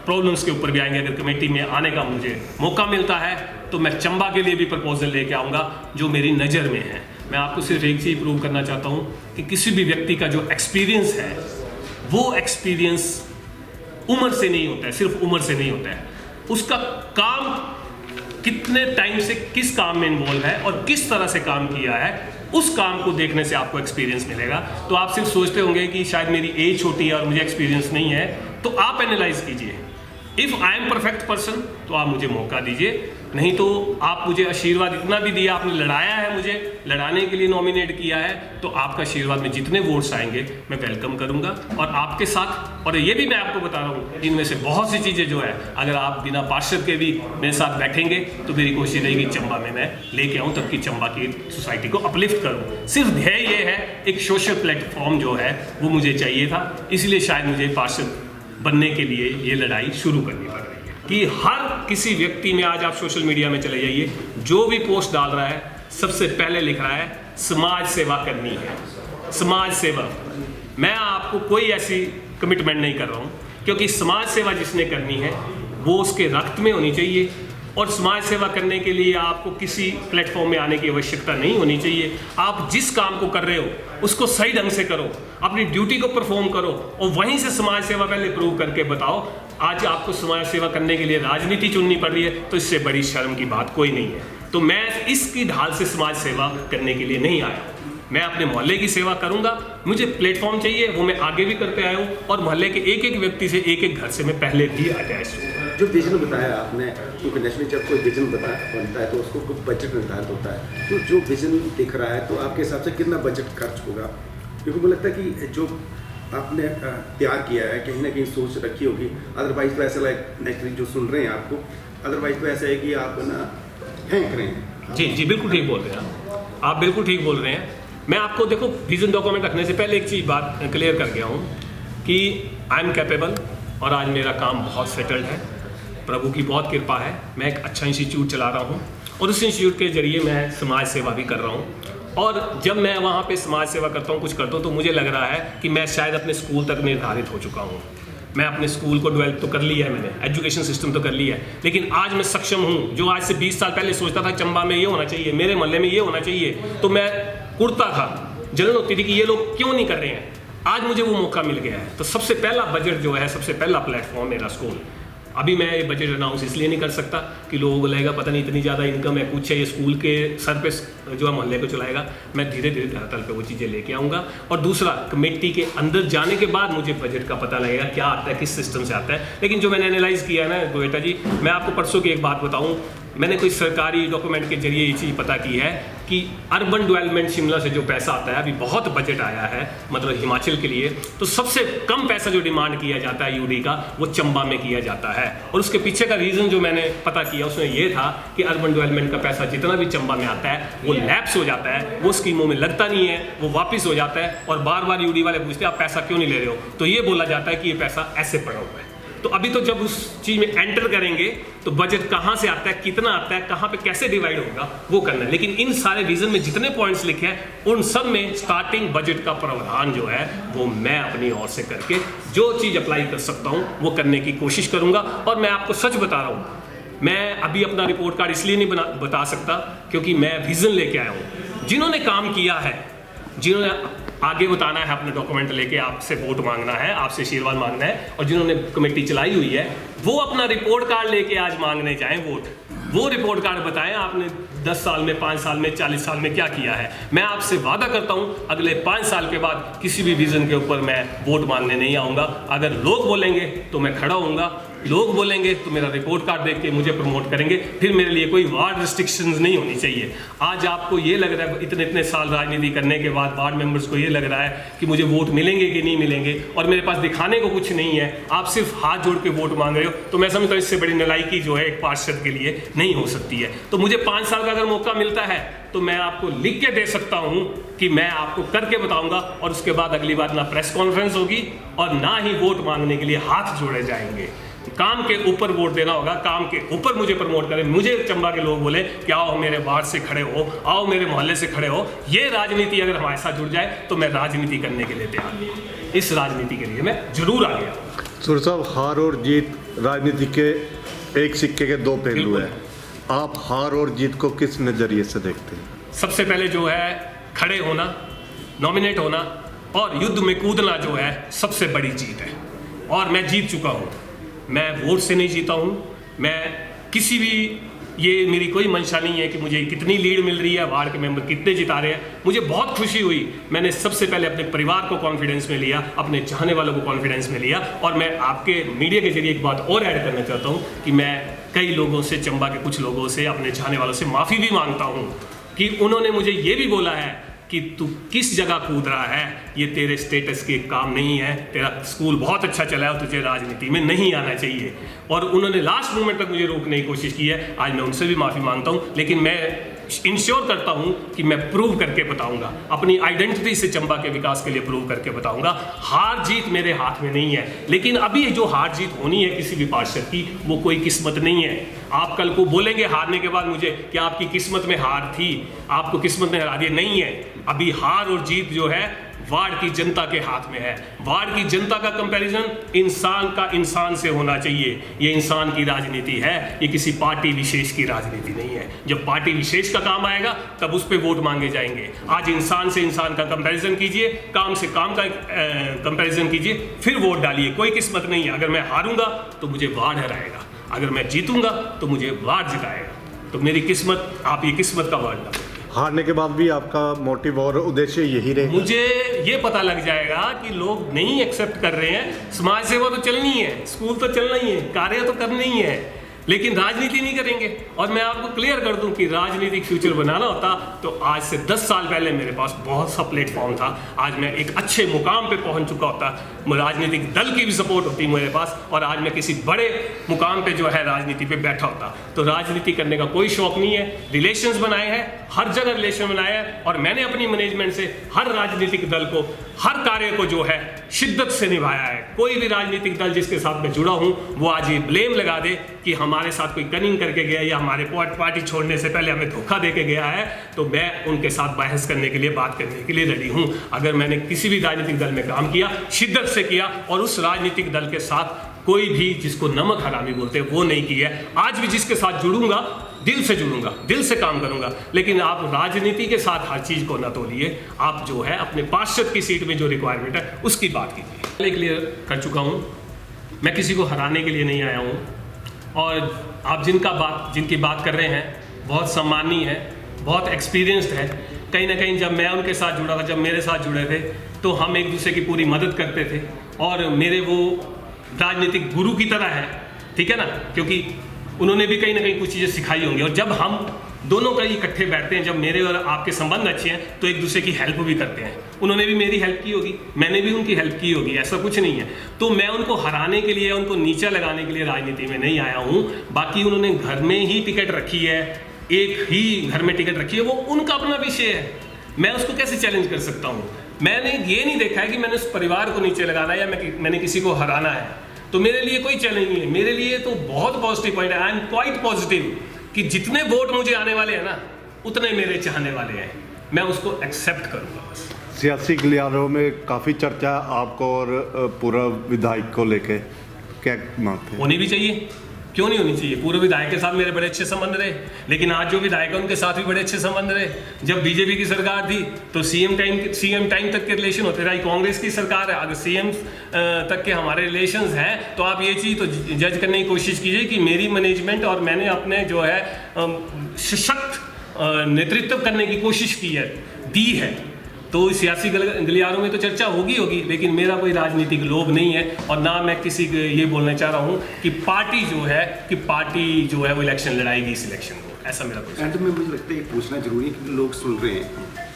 प्रॉब्लम्स के ऊपर भी आएंगे। अगर कमेटी में आने का मुझे मौका मिलता है तो मैं चंबा के लिए भी प्रपोजल लेके आऊँगा जो मेरी नज़र में है। मैं आपको सिर्फ एक चीज़ प्रूव करना चाहता हूँ कि किसी भी व्यक्ति का जो एक्सपीरियंस है वो एक्सपीरियंस उम्र से नहीं होता है, सिर्फ उम्र से नहीं होता है। उसका काम कितने टाइम से किस काम में इन्वॉल्व है और किस तरह से काम किया है, उस काम को देखने से आपको एक्सपीरियंस मिलेगा। तो आप सिर्फ सोचते होंगे कि शायद मेरी एज छोटी है और मुझे एक्सपीरियंस नहीं है, तो आप एनालाइज कीजिए। If I am perfect person तो आप मुझे मौका दीजिए, नहीं तो आप मुझे आशीर्वाद इतना भी दिया, आपने लड़ाया है, मुझे लड़ाने के लिए नॉमिनेट किया है, तो आपका आशीर्वाद में जितने वोट्स आएंगे मैं वेलकम करूंगा और आपके साथ। और ये भी मैं आपको बता रहा हूँ, इनमें से बहुत सी चीज़ें जो है अगर आप बिना पार्षद के भी मेरे साथ बैठेंगे तो मेरी कोशिश रहेगी चंबा में मैं लेके आऊँ, तब कि चंबा की सोसाइटी को अपलिफ्ट करूँ। सिर्फ ध्येय ये है, एक सोशल प्लेटफॉर्म जो है वो मुझे चाहिए था, इसलिए शायद मुझे पार्षद बनने के लिए ये लड़ाई शुरू करनी पड़ रही है। कि हर किसी व्यक्ति में, आज आप सोशल मीडिया में चले जाइए, जो भी पोस्ट डाल रहा है सबसे पहले लिख रहा है समाज सेवा करनी है, समाज सेवा। मैं आपको कोई ऐसी कमिटमेंट नहीं कर रहा हूँ, क्योंकि समाज सेवा जिसने करनी है वो उसके रक्त में होनी चाहिए। और समाज सेवा करने के लिए आपको किसी प्लेटफॉर्म में आने की आवश्यकता नहीं होनी चाहिए। आप जिस काम को कर रहे हो उसको सही ढंग से करो, अपनी ड्यूटी को परफॉर्म करो और वहीं से समाज सेवा पहले प्रूव करके बताओ। आज आपको समाज सेवा करने के लिए राजनीति चुननी पड़ रही है, तो इससे बड़ी शर्म की बात कोई नहीं है। तो मैं इसकी ढाल से समाज सेवा करने के लिए नहीं आया, मैं अपने मोहल्ले की सेवा करूंगा। मुझे प्लेटफॉर्म चाहिए, वो मैं आगे भी करते आया हूँ और मोहल्ले के एक एक व्यक्ति से, एक एक घर से मैं पहले भी आ जाए। जो विजन बताया आपने, क्योंकि नेशनली जब कोई विजन बनता है तो उसको कुछ बजट निर्धारित होता है, तो जो विजन दिख रहा है तो आपके हिसाब से कितना बजट खर्च होगा? क्योंकि मुझे लगता है कि जो आपने तैयार किया है कहीं ना कहीं सोच रखी होगी, अदरवाइज तो ऐसा नेचुरली जो सुन रहे हैं आपको, अदरवाइज तो ऐसा है कि आप ना फेंक रहे हैं। जी बिल्कुल ठीक बोल रहे हैं आप बिल्कुल ठीक बोल रहे हैं। मैं आपको देखो, विजन डॉक्यूमेंट रखने से पहले एक चीज़ बात क्लियर कर गया हूँ कि आई एम कैपेबल और आज मेरा काम बहुत सेटल्ड है, प्रभु की बहुत कृपा है। मैं एक अच्छा इंस्टीट्यूट चला रहा हूँ और उस इंस्टीट्यूट के जरिए मैं समाज सेवा भी कर रहा हूँ। और जब मैं वहाँ पे समाज सेवा करता हूँ, कुछ करता हूँ, तो मुझे लग रहा है कि मैं शायद अपने स्कूल तक निर्धारित हो चुका हूँ। मैं अपने स्कूल को डेवलप तो कर लिया है, मैंने एजुकेशन सिस्टम तो कर लिया है, लेकिन आज मैं सक्षम हूँ। जो आज से 20 साल पहले सोचता था चंबा में ये होना चाहिए, मेरे मोहल्ले में ये होना चाहिए, तो मैं कुड़ता था, जलन होती थी कि ये लोग क्यों नहीं कर रहे हैं। आज मुझे वो मौका मिल गया है। तो सबसे पहला बजट जो है, सबसे पहला प्लेटफॉर्म मेरा स्कूल। अभी मैं ये बजट अनाउंस इसलिए नहीं कर सकता कि लोगों को लगेगा पता नहीं इतनी ज़्यादा इनकम है, कुछ है, ये स्कूल के सर पे जो है मोहल्ले को चलाएगा। मैं धीरे धीरे धरातल पे वो चीज़ें लेके आऊँगा। और दूसरा, कमेटी के अंदर जाने के बाद मुझे बजट का पता लगेगा क्या आता है, किस सिस्टम से आता है। लेकिन जो मैंने एनालाइज़ किया है ना गोयटा जी, मैं आपको परसों की एक बात बताऊँ, मैंने कोई सरकारी डॉक्यूमेंट के जरिए ये चीज़ पता की है कि अर्बन डेवलपमेंट शिमला से जो पैसा आता है, अभी बहुत बजट आया है मतलब हिमाचल के लिए, तो सबसे कम पैसा जो डिमांड किया जाता है यूडी का, वो चंबा में किया जाता है। और उसके पीछे का रीज़न जो मैंने पता किया उसमें ये था कि अर्बन डेवलपमेंट का पैसा जितना भी चंबा में आता है वो लैप्स हो जाता है, वो स्कीमों में लगता नहीं है, वो वापस हो जाता है। और बार बार यूडी वाले पूछते हैं आप पैसा क्यों नहीं ले रहे हो, तो ये बोला जाता है कि ये पैसा ऐसे पड़ा हुआ है। तो अभी तो जब उस चीज़ में एंटर करेंगे तो बजट कहाँ से आता है, कितना आता है, कहाँ पे कैसे डिवाइड होगा, वो करना है। लेकिन इन सारे विजन में जितने पॉइंट्स लिखे हैं उन सब में स्टार्टिंग बजट का प्रावधान जो है वो मैं अपनी ओर से करके जो चीज़ अप्लाई कर सकता हूँ वो करने की कोशिश करूँगा। और मैं आपको सच बता रहा हूँ, मैं अभी अपना रिपोर्ट कार्ड इसलिए नहीं बता सकता क्योंकि मैं विजन लेके आया हूँ। जिन्होंने काम किया है, जिन्होंने आगे बताना है, अपने डॉक्यूमेंट लेके आपसे वोट मांगना है, आपसे आशीर्वाद मांगना है, और जिन्होंने कमेटी चलाई हुई है वो अपना रिपोर्ट कार्ड लेके आज मांगने जाएं वोट। वो रिपोर्ट कार्ड बताएं आपने 10 साल में, 5 साल में, 40 साल में क्या किया है। मैं आपसे वादा करता हूं अगले 5 साल के बाद किसी भी विजन के ऊपर मैं वोट मांगने नहीं आऊँगा। अगर लोग बोलेंगे तो मैं खड़ा होऊंगा, लोग बोलेंगे तो मेरा रिपोर्ट कार्ड देख के मुझे प्रमोट करेंगे, फिर मेरे लिए कोई वार्ड रिस्ट्रिक्शंस नहीं होनी चाहिए। आज आपको ये लग रहा है इतने साल राजनीति करने के बाद वार्ड मेंबर्स को ये लग रहा है कि मुझे वोट मिलेंगे कि नहीं मिलेंगे और मेरे पास दिखाने को कुछ नहीं है, आप सिर्फ हाथ जोड़ के वोट मांग रहे हो, तो मैं समझता हूँ इससे बड़ी नालायकी जो है एक पार्षद के लिए नहीं हो सकती है। तो मुझे 5 साल का अगर मौका मिलता है तो मैं आपको लिख के दे सकता हूं कि मैं आपको करके बताऊंगा, और उसके बाद अगली बार ना प्रेस कॉन्फ्रेंस होगी और ना ही वोट मांगने के लिए हाथ जोड़े जाएंगे। काम के ऊपर वोट देना होगा, काम के ऊपर मुझे प्रमोट करें, मुझे चंबा के लोग बोले कि आओ मेरे वार्ड से खड़े हो, आओ मेरे मोहल्ले से खड़े हो। ये राजनीति अगर हमारे साथ जुड़ जाए तो मैं राजनीति करने के लिए तैयार हूं। इस राजनीति के लिए मैं जरूर आ गया। सूर्य साहब, हार और जीत राजनीति के एक सिक्के के 2 पहलू हैं। आप हार और जीत को किस नजरिए से देखते हैं? सबसे पहले जो है खड़े होना, नॉमिनेट होना और युद्ध में कूदना जो है सबसे बड़ी जीत है, और मैं जीत चुका हूँ। मैं वोट से नहीं जीता हूँ, मैं किसी भी, ये मेरी कोई मंशा नहीं है कि मुझे कितनी लीड मिल रही है, वार्ड के मेंबर कितने जिता रहे हैं। मुझे बहुत खुशी हुई, मैंने सबसे पहले अपने परिवार को कॉन्फिडेंस में लिया, अपने चाहने वालों को कॉन्फिडेंस में लिया। और मैं आपके मीडिया के जरिए एक बात और ऐड करना चाहता हूँ कि मैं कई लोगों से, चंबा के कुछ लोगों से, अपने चाहने वालों से माफ़ी भी मांगता हूँ कि उन्होंने मुझे ये भी बोला है कि तू किस जगह कूद रहा है, ये तेरे स्टेटस के काम नहीं है, तेरा स्कूल बहुत अच्छा चला है और तुझे राजनीति में नहीं आना चाहिए। और उन्होंने लास्ट मोमेंट तक मुझे रोकने की कोशिश की है। आज मैं उनसे भी माफ़ी मांगता हूँ, लेकिन मैं इंश्योर करता हूँ कि मैं प्रूव करके बताऊँगा, अपनी आइडेंटिटी से चंबा के विकास के लिए प्रूव करके बताऊँगा। हार जीत मेरे हाथ में नहीं है, लेकिन अभी जो हार जीत होनी है किसी भी पार्षद की, वो कोई किस्मत नहीं है। आप कल को बोलेंगे हारने के बाद मुझे कि आपकी किस्मत में हार थी, आपको किस्मत ने हरा दिया। नहीं है, अभी हार और जीत जो है वार्ड की जनता के हाथ में है। वार्ड की जनता का कंपैरिजन इंसान का इंसान से होना चाहिए। ये इंसान की राजनीति है, ये किसी पार्टी विशेष की राजनीति नहीं है। जब पार्टी विशेष का काम आएगा तब उस पर वोट मांगे जाएंगे। आज इंसान से इंसान का कंपैरिजन कीजिए, काम से काम का कंपैरिजन कीजिए, फिर वोट डालिए। कोई किस्मत नहीं है। अगर मैं हारूंगा तो मुझे वार्ड हराएगा, अगर मैं जीतूंगा तो मुझे वार्ड जिताएगा। तो मेरी किस्मत, आप ये किस्मत का वर्ड डालो। हारने के बाद भी आपका मोटिव और उद्देश्य यही रहेगा? मुझे ये पता लग जाएगा कि लोग नहीं एक्सेप्ट कर रहे हैं। समाज सेवा तो चलनी है, स्कूल तो चलना ही है, कार्य तो करना ही है, लेकिन राजनीति नहीं करेंगे। और मैं आपको क्लियर कर दूं कि राजनीतिक फ्यूचर बनाना होता तो आज से 10 साल पहले मेरे पास बहुत सा प्लेटफॉर्म था। आज मैं एक अच्छे मुकाम पे पहुंच चुका होता, राजनीतिक दल की भी सपोर्ट होती मेरे पास, और आज मैं किसी बड़े मुकाम पे जो है राजनीति पे बैठा होता। तो राजनीति करने का कोई शौक नहीं है। रिलेशंस बनाए हैं, हर जगह रिलेशन बनाए हैं, और मैंने अपनी मैनेजमेंट से हर राजनीतिक दल को, हर कार्य को जो है शिद्दत से निभाया है। कोई भी राजनीतिक दल जिसके साथ मैं जुड़ा हूं वो आज ये ब्लेम लगा दे कि हमारे साथ कोई कनिंग करके गया या हमारे पार्टी छोड़ने से पहले हमें धोखा दे के गया है, तो मैं उनके साथ बहस करने के लिए, बात करने के लिए रेडी हूं। अगर मैंने किसी भी राजनीतिक दल में काम किया, शिद्दत से किया, और उस राजनीतिक दल के साथ कोई भी जिसको नमक हरामी बोलते हैं वो नहीं किया है। आज भी जिसके साथ जुड़ूंगा, दिल से जुड़ूंगा, दिल से काम करूंगा। लेकिन आप राजनीति के साथ हर चीज को न तोलिए। आप जो है अपने पार्षद की सीट में जो रिक्वायरमेंट है उसकी बात कीजिए। पहले क्लियर कर चुका हूं, मैं किसी को हराने के लिए नहीं आया हूं। और आप जिनकी बात कर रहे हैं बहुत सम्मानीय है, बहुत एक्सपीरियंस्ड है। कहीं ना कहीं जब मैं उनके साथ जुड़ा था, जब मेरे साथ जुड़े थे, तो हम एक दूसरे की पूरी मदद करते थे, और मेरे वो राजनीतिक गुरु की तरह है, ठीक है ना, क्योंकि उन्होंने भी कहीं ना कहीं कुछ चीज़ें सिखाई होंगी। और जब हम दोनों का इकट्ठे बैठते हैं, जब मेरे और आपके संबंध अच्छे हैं, तो एक दूसरे की हेल्प भी करते हैं। उन्होंने भी मेरी हेल्प की होगी, मैंने भी उनकी हेल्प की होगी, ऐसा कुछ नहीं है। तो मैं उनको हराने के लिए, उनको नीचा लगाने के लिए राजनीति में नहीं आया हूँ। बाकी उन्होंने घर में ही टिकट रखी है, एक ही घर में टिकट रखी है, वो उनका अपना विषय है, मैं उसको कैसे चैलेंज कर सकता हूँ। मैंने ये नहीं देखा है कि मैंने उस परिवार को नीचे लगाना है या मैंने किसी को हराना है, तो मेरे लिए कोई चैलेंज नहीं है। मेरे लिए तो बहुत पॉजिटिव पॉइंट है। आई एम क्वाइट पॉजिटिव कि जितने वोट मुझे आने वाले हैं ना, उतने मेरे चाहने वाले हैं, मैं उसको एक्सेप्ट करूँगा बस। सियासी गलियारों में काफ़ी चर्चा है आपको और पूरा विधायक को लेके, क्या मानते हैं? होनी भी चाहिए। क्यों नहीं होनी चाहिए? पूर्व विधायक के साथ मेरे बड़े अच्छे संबंध रहे, लेकिन आज जो विधायक है उनके साथ भी बड़े अच्छे संबंध रहे। जब बीजेपी की सरकार थी तो सीएम टाइम तक के रिलेशन होते रहे। कांग्रेस की सरकार है, अगर सीएम तक के हमारे रिलेशंस हैं तो आप ये चीज़ तो जज करने की कोशिश कीजिए कि मेरी मैनेजमेंट और मैंने अपने जो है सशक्त नेतृत्व करने की कोशिश की है, दी है। तो सियासी गलियारों में तो चर्चा होगी, लेकिन मेरा कोई राजनीतिक लोभ नहीं है और ना मैं किसी को ये बोलना चाह रहा हूँ कि पार्टी जो है वो इलेक्शन लड़ाएगी इस इलेक्शन को, ऐसा मेरा कुछ। एंड में मुझे लगता है ये पूछना जरूरी है क्योंकि लोग सुन रहे हैं,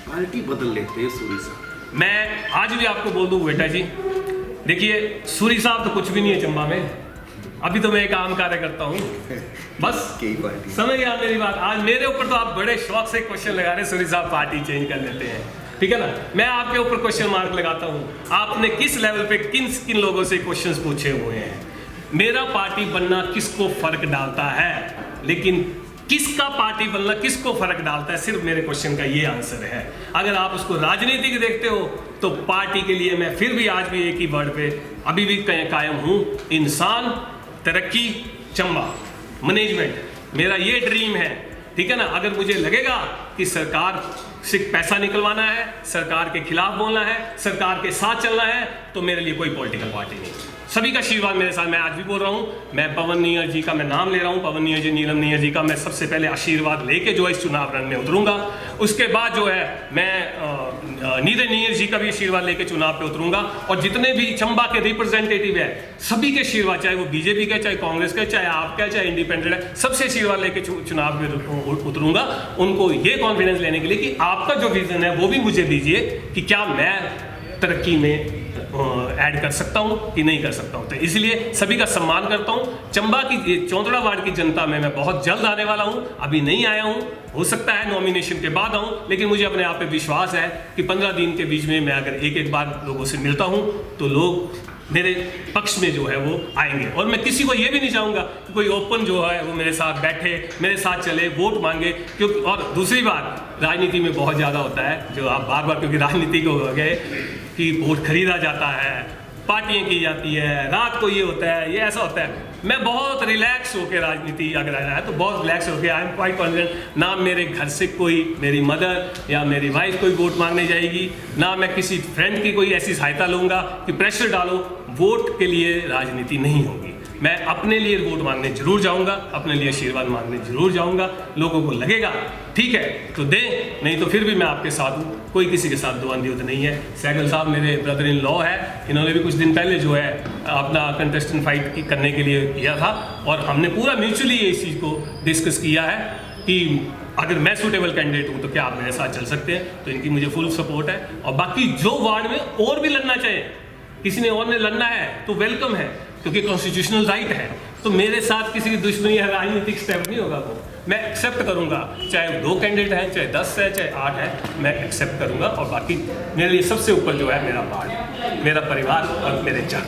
पार्टी बदल लेते हैं सूरी साहब। मैं आज भी आपको बोल दूँ बेटा जी, देखिए सूरी साहब तो कुछ भी नहीं है चंबा में, अभी तो मैं एक आम कार्य करता हूँ बस। समझ गया मेरी बात? आज मेरे ऊपर तो आप बड़े शौक से क्वेश्चन लगा रहे हैं, सूरी साहब पार्टी चेंज कर लेते हैं, ठीक है ना? मैं आपके ऊपर क्वेश्चन मार्क लगाता हूँ, आपने किस लेवल पे किन लोगों से क्वेश्चंस पूछे हुए हैं? मेरा पार्टी बनना किसको फर्क डालता है, लेकिन किसका पार्टी बनना किसको फर्क डालता है, सिर्फ मेरे क्वेश्चन का ये आंसर है। अगर आप उसको राजनीतिक देखते हो तो पार्टी के लिए मैं फिर भी आज भी एक ही वर्ड पे अभी भी कायम हूँ, इंसान, तरक्की, चंबा, मैनेजमेंट, मेरा ये ड्रीम है, ठीक है ना? अगर मुझे लगेगा कि सरकार से पैसा निकलवाना है, सरकार के खिलाफ बोलना है, सरकार के साथ चलना है, तो मेरे लिए कोई पॉलिटिकल पार्टी नहीं। सभी का आशीर्वाद मेरे साथ, मैं आज भी बोल रहा हूँ, मैं पवन नैयर जी का मैं नाम ले रहा हूँ, पवन नैयर जी, नीलम नैयर जी का मैं सबसे पहले आशीर्वाद लेके जो है इस चुनाव रण में उतरूंगा। उसके बाद जो है मैं नीरज नैयर जी का भी आशीर्वाद लेके चुनाव पे उतरूंगा, और जितने भी चंबा के रिप्रेजेंटेटिव है सभी के आशीर्वाद, चाहे वो बीजेपी के, चाहे कांग्रेस के, चाहे आपका, चाहे इंडिपेंडेंट है, सबसे आशीर्वाद लेके चुनाव में उतरूंगा, उनको ये कॉन्फिडेंस लेने के लिए कि आपका जो विजन है वो भी मुझे दीजिए कि क्या मैं तरक्की में ऐड कर सकता हूं कि नहीं कर सकता हूं। तो इसलिए सभी का सम्मान करता हूं। चंबा की चौंतड़ा वार्ड की जनता में मैं बहुत जल्द आने वाला हूं, अभी नहीं आया हूं, हो सकता है नॉमिनेशन के बाद आऊं, लेकिन मुझे अपने आप पे विश्वास है कि 15 दिन के बीच में मैं अगर एक बार लोगों से मिलता हूं तो लोग मेरे पक्ष में जो है वो आएंगे। और मैं किसी को ये भी नहीं चाहूँगा कि कोई ओपन जो है वो मेरे साथ बैठे, मेरे साथ चले, वोट मांगे, क्योंकि और दूसरी बात राजनीति में बहुत ज़्यादा होता है जो आप बार क्योंकि राजनीति को हो गए कि वोट खरीदा जाता है, पार्टियां की जाती है, रात को ये होता है, ये ऐसा होता है। मैं बहुत रिलैक्स होकर राजनीति अगर आया है तो बहुत रिलैक्स होकर, आई एम क्वाइट कॉन्फिडेंट, ना मेरे घर से कोई, मेरी मदर या मेरी वाइफ कोई वोट मांगने जाएगी, ना मैं किसी फ्रेंड की कोई ऐसी सहायता लूँगा कि प्रेशर डालो। वोट के लिए राजनीति नहीं होगी, मैं अपने लिए वोट मांगने जरूर जाऊंगा, अपने लिए आशीर्वाद मांगने जरूर जाऊंगा। लोगों को लगेगा ठीक है तो दे, नहीं तो फिर भी मैं आपके साथ हूँ, कोई किसी के साथ द्वंद्व नहीं है। सहगल साहब मेरे ब्रदर इन लॉ है, इन्होंने भी कुछ दिन पहले जो है अपना कंटेस्टेंट फाइट करने के लिए किया था, और हमने पूरा म्यूचुअली इस चीज़ को डिस्कस किया है कि अगर मैं सूटेबल कैंडिडेट हूँ तो क्या आप मेरे साथ चल सकते हैं। तो इनकी मुझे फुल सपोर्ट है, और बाकी जो वार्ड में और भी लड़ना चाहे, किसी ने और ने लड़ना है तो वेलकम है, क्योंकि कॉन्स्टिट्यूशनल राइट है। तो मेरे साथ किसी की दुश्मनी या राजनीतिक स्टेप नहीं होगा, वो मैं एक्सेप्ट करूंगा, चाहे 2 कैंडिडेट हैं, चाहे 10 है, चाहे 8 है, मैं एक्सेप्ट करूंगा। और बाकी मेरे लिए सबसे ऊपर जो है मेरा वार्ड, मेरा परिवार और मेरे चार